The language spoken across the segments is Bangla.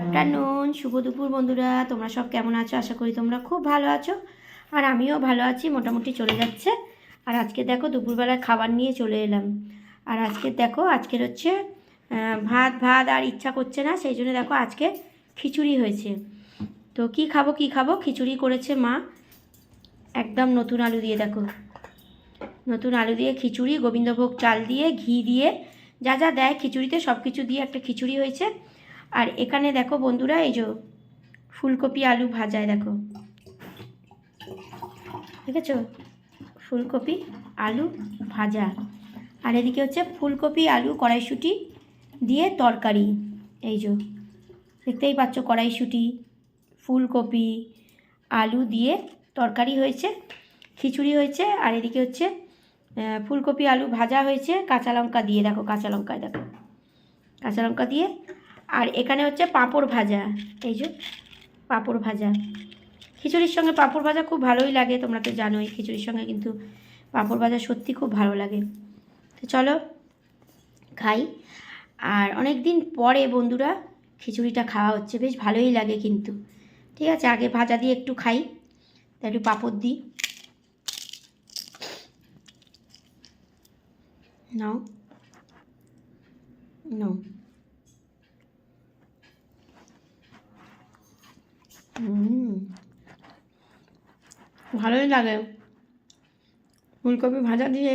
আফটারনুন, শুভ দুপুর বন্ধুরা। তোমরা সব কেমন আছো? আশা করি তোমরা খুব ভালো আছো, আর আমিও ভালো আছি, মোটামুটি চলে যাচ্ছে। আর আজকে দেখো দুপুরবেলায় খাবার নিয়ে চলে এলাম। আর আজকে দেখো আজকের হচ্ছে ভাত ভাত আর ইচ্ছা করছে না, সেই জন্য দেখো আজকে খিচুড়ি হয়েছে। তো কি খাবো খিচুড়ি করেছে মা, একদম নতুন আলু দিয়ে। দেখো নতুন আলু দিয়ে খিচুড়ি, গোবিন্দভোগ চাল দিয়ে, ঘি দিয়ে, যা যা দেয় খিচুড়িতে সব কিছু দিয়ে একটা খিচুড়ি হয়েছে। আর এখানে দেখো বন্ধুরা, এই যে ফুলকপি আলু ভাজায়, দেখো ঠিক আছে, ফুলকপি আলু ভাজা। আর এদিকে হচ্ছে ফুলকপি আলু কড়াইশুঁটি দিয়ে তরকারি। এই যে দেখতেই পাচ্ছ, কড়াইশুঁটি ফুলকপি আলু দিয়ে তরকারি হয়েছে, খিচুড়ি হয়েছে। আর এদিকে হচ্ছে ফুলকপি আলু ভাজা হয়েছে কাঁচা লঙ্কা দিয়ে, দেখো কাঁচা লঙ্কায়, দেখো কাঁচা লঙ্কা দিয়ে। আর এখানে হচ্ছে পাঁপড় ভাজা, এই যে পাঁপড় ভাজা। খিচুড়ির সঙ্গে পাঁপড় ভাজা খুব ভালোই লাগে, তোমরা তো জানোই খিচুড়ির সঙ্গে কিন্তু পাঁপড় ভাজা সত্যি খুব ভালো লাগে। তো চলো খাই। আর অনেক দিন পরে বন্ধুরা খিচুড়িটা খাওয়া হচ্ছে, বেশ ভালোই লাগে কিন্তু। ঠিক আছে, আগে ভাজা দিয়ে একটু খাই, তা একটু পাঁপড় দিই। নাও নাও। ভালোই লাগে ফুলকপি ভাজা দিয়ে,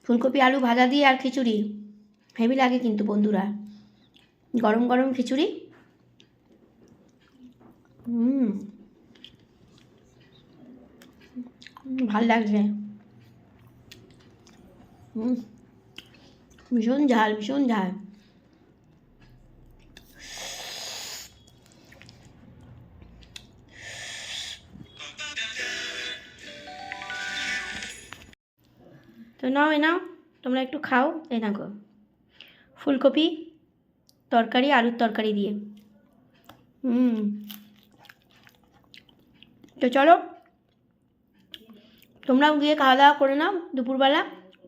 ফুলকপি আলু ভাজা দিয়ে আর খিচুড়ি হেভি লাগে কিন্তু বন্ধুরা, গরম গরম খিচুড়ি। ভাল লাগছে। ভীষণ ঝাল, ভীষণ ঝাল। তো নাও, এ নাও, তোমরা একটু খাও। এই দেখো ফুলকপি তরকারি, আলুর তরকারি দিয়ে। তো চলো তোমরাও গিয়ে খাওয়া দাওয়া করে নাও দুপুরবেলা,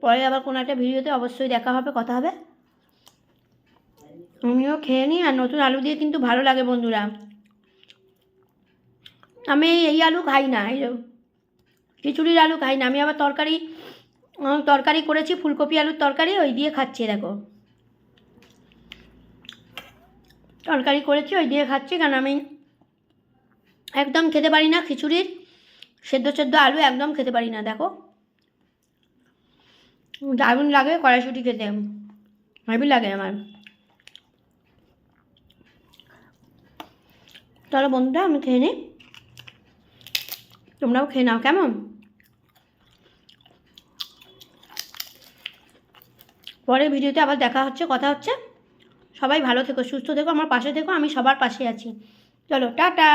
পরে আবার কোনো একটা ভিডিওতে অবশ্যই দেখা হবে, কথা হবে। আমিও খেয়ে নিই। আর নতুন আলু দিয়ে কিন্তু ভালো লাগে বন্ধুরা। আমি এই আলু খাই না, এই খিচুড়ির আলু খাই না আমি। আবার তরকারি করেছি, ফুলকপি আলুর তরকারি, ওই দিয়ে খাচ্ছি। দেখো তরকারি করেছি, ওই দিয়ে খাচ্ছি, কারণ আমি একদম খেতে পারি না খিচুড়ির সেদ্ধ আলু, একদম খেতে পারি না। দেখো দারুণ লাগে কড়াইশুঁটি খেতে, হেভি লাগে আমার। চলো বন্ধুরা আমি খেয়ে নিই, তোমরাও খেয়ে নাও কেমন। পরের ভিডিওতে আবার দেখা হচ্ছে, কথা হচ্ছে। সবাই ভালো থেকো, সুস্থ থেকো, আমার পাশে থেকো, আমি সবার পাশে আছি। চলো টাটা।